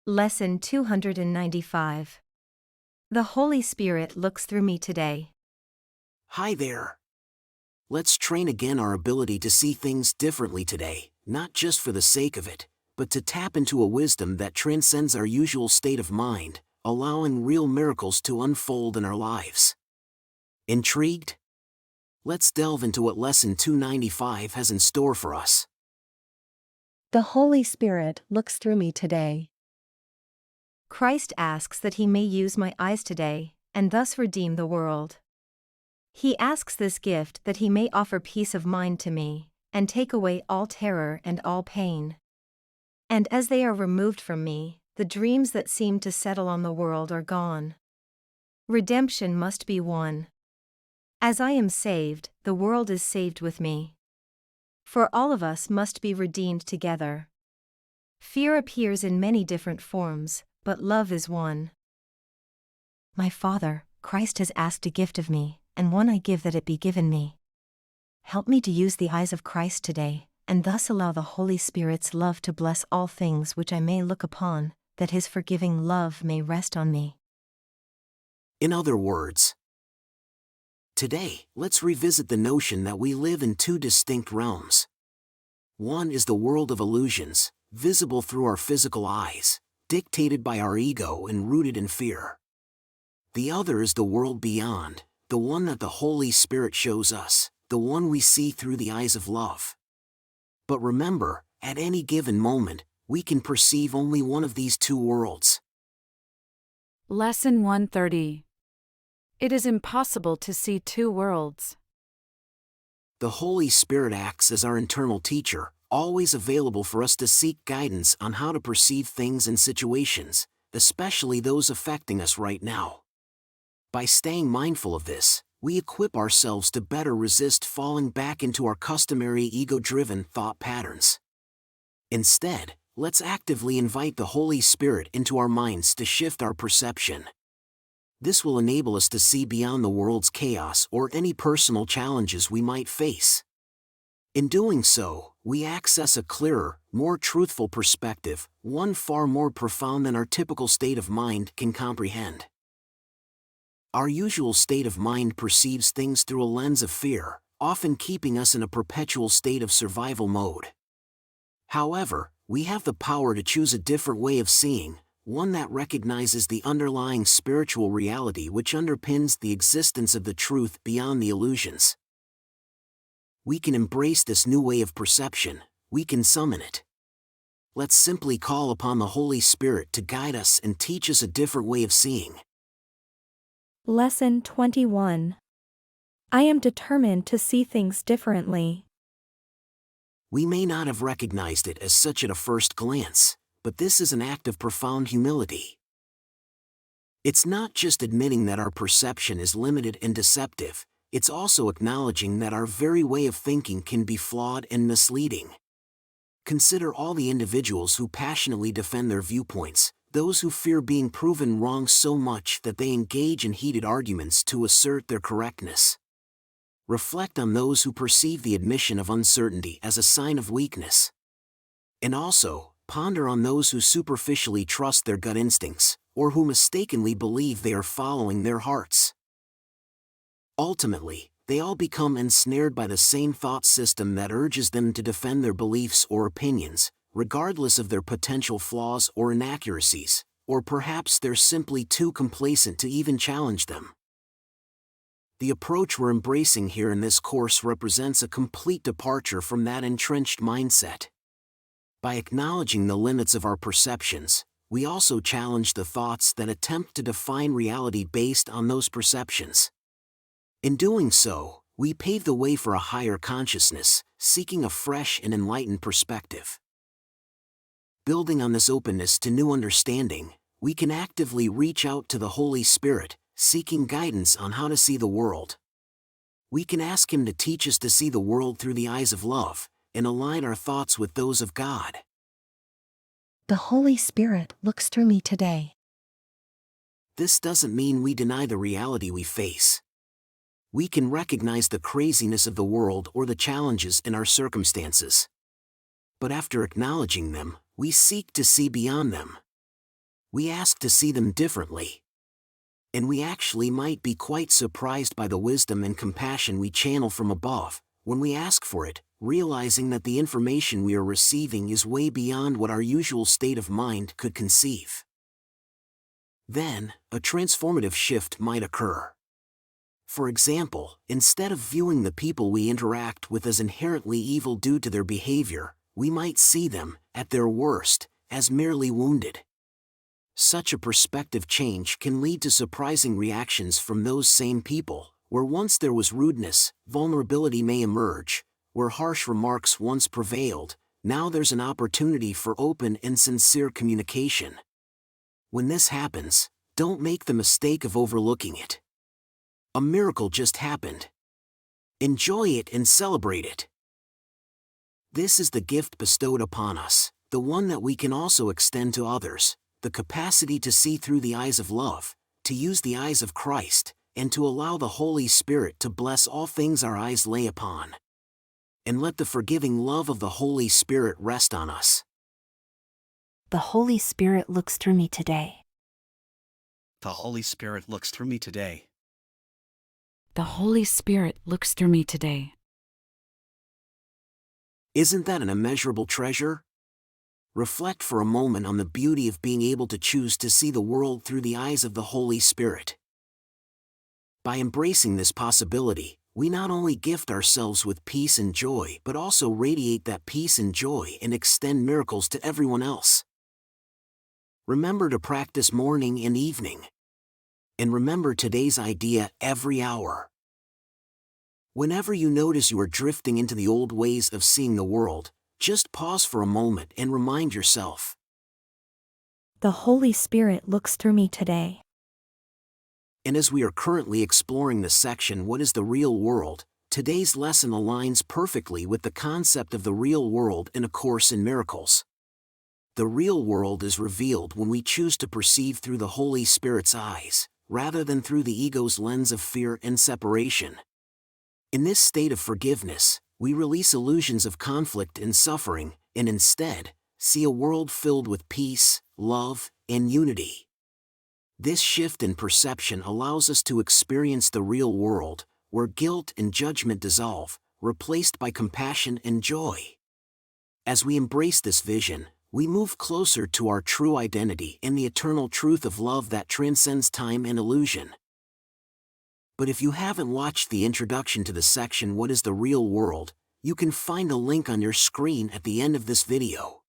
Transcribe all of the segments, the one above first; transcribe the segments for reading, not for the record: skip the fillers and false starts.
Lesson 295. The Holy Spirit looks through me today. Hi there. Let's train again our ability to see things differently today, not just for the sake of it, but to tap into a wisdom that transcends our usual state of mind, allowing real miracles to unfold in our lives. Intrigued? Let's delve into what Lesson 295 has in store for us. The Holy Spirit looks through me today. Christ asks that he may use my eyes today, and thus redeem the world. He asks this gift that he may offer peace of mind to me, and take away all terror and all pain. And as they are removed from me, the dreams that seemed to settle on the world are gone. Redemption must be won. As I am saved, the world is saved with me. For all of us must be redeemed together. Fear appears in many different forms, but love is one. My Father, Christ has asked a gift of me, and one I give that it be given me. Help me to use the eyes of Christ today, and thus allow the Holy Spirit's love to bless all things which I may look upon, that his forgiving love may rest on me. In other words, today, let's revisit the notion that we live in two distinct realms. One is the world of illusions, visible through our physical eyes, dictated by our ego and rooted in fear. The other is the world beyond, the one that the Holy Spirit shows us, the one we see through the eyes of love. But remember, at any given moment, we can perceive only one of these two worlds. Lesson 130. It is impossible to see two worlds. The Holy Spirit acts as our internal teacher, always available for us to seek guidance on how to perceive things and situations, especially those affecting us right now. By staying mindful of this, we equip ourselves to better resist falling back into our customary ego-driven thought patterns. Instead, let's actively invite the Holy Spirit into our minds to shift our perception. This will enable us to see beyond the world's chaos or any personal challenges we might face. In doing so, we access a clearer, more truthful perspective, one far more profound than our typical state of mind can comprehend. Our usual state of mind perceives things through a lens of fear, often keeping us in a perpetual state of survival mode. However, we have the power to choose a different way of seeing, one that recognizes the underlying spiritual reality which underpins the existence of the truth beyond the illusions. We can embrace this new way of perception, we can summon it. Let's simply call upon the Holy Spirit to guide us and teach us a different way of seeing. Lesson 21. I am determined to see things differently. We may not have recognized it as such at a first glance, but this is an act of profound humility. It's not just admitting that our perception is limited and deceptive, it's also acknowledging that our very way of thinking can be flawed and misleading. Consider all the individuals who passionately defend their viewpoints, those who fear being proven wrong so much that they engage in heated arguments to assert their correctness. Reflect on those who perceive the admission of uncertainty as a sign of weakness. And also, ponder on those who superficially trust their gut instincts, or who mistakenly believe they are following their hearts. Ultimately, they all become ensnared by the same thought system that urges them to defend their beliefs or opinions, regardless of their potential flaws or inaccuracies, or perhaps they're simply too complacent to even challenge them. The approach we're embracing here in this course represents a complete departure from that entrenched mindset. By acknowledging the limits of our perceptions, we also challenge the thoughts that attempt to define reality based on those perceptions. In doing so, we pave the way for a higher consciousness, seeking a fresh and enlightened perspective. Building on this openness to new understanding, we can actively reach out to the Holy Spirit, seeking guidance on how to see the world. We can ask Him to teach us to see the world through the eyes of love, and align our thoughts with those of God. The Holy Spirit looks through me today. This doesn't mean we deny the reality we face. We can recognize the craziness of the world or the challenges in our circumstances. But after acknowledging them, we seek to see beyond them. We ask to see them differently. And we actually might be quite surprised by the wisdom and compassion we channel from above, when we ask for it, realizing that the information we are receiving is way beyond what our usual state of mind could conceive. Then, a transformative shift might occur. For example, instead of viewing the people we interact with as inherently evil due to their behavior, we might see them, at their worst, as merely wounded. Such a perspective change can lead to surprising reactions from those same people. Where once there was rudeness, vulnerability may emerge. Where harsh remarks once prevailed, now there's an opportunity for open and sincere communication. When this happens, don't make the mistake of overlooking it. A miracle just happened. Enjoy it and celebrate it. This is the gift bestowed upon us, the one that we can also extend to others, the capacity to see through the eyes of love, to use the eyes of Christ, and to allow the Holy Spirit to bless all things our eyes lay upon. And let the forgiving love of the Holy Spirit rest on us. The Holy Spirit looks through me today. The Holy Spirit looks through me today. The Holy Spirit looks through me today. Isn't that an immeasurable treasure? Reflect for a moment on the beauty of being able to choose to see the world through the eyes of the Holy Spirit. By embracing this possibility, we not only gift ourselves with peace and joy but also radiate that peace and joy and extend miracles to everyone else. Remember to practice morning and evening. And remember today's idea every hour. Whenever you notice you are drifting into the old ways of seeing the world, just pause for a moment and remind yourself. The Holy Spirit looks through me today. And as we are currently exploring the section What is the Real World, today's lesson aligns perfectly with the concept of the real world in A Course in Miracles. The real world is revealed when we choose to perceive through the Holy Spirit's eyes, rather than through the ego's lens of fear and separation. In this state of forgiveness, we release illusions of conflict and suffering, and instead, see a world filled with peace, love, and unity. This shift in perception allows us to experience the real world, where guilt and judgment dissolve, replaced by compassion and joy. As we embrace this vision, we move closer to our true identity and the eternal truth of love that transcends time and illusion. But if you haven't watched the introduction to the section What is the Real World, you can find a link on your screen at the end of this video.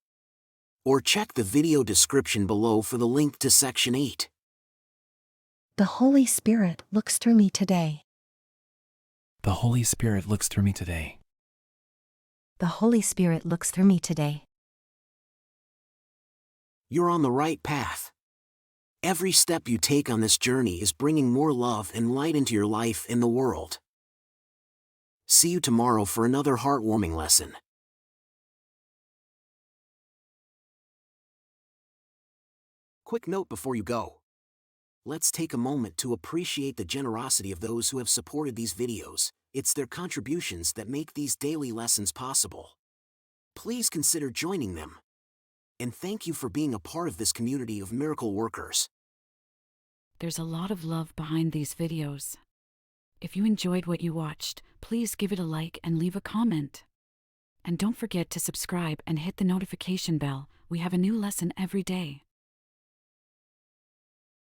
Or check the video description below for the link to section 8. The Holy Spirit looks through me today. The Holy Spirit looks through me today. The Holy Spirit looks through me today. You're on the right path. Every step you take on this journey is bringing more love and light into your life and the world. See you tomorrow for another heartwarming lesson. Quick note before you go. Let's take a moment to appreciate the generosity of those who have supported these videos. It's their contributions that make these daily lessons possible. Please consider joining them. And thank you for being a part of this community of miracle workers. There's a lot of love behind these videos. If you enjoyed what you watched, please give it a like and leave a comment. And don't forget to subscribe and hit the notification bell. We have a new lesson every day.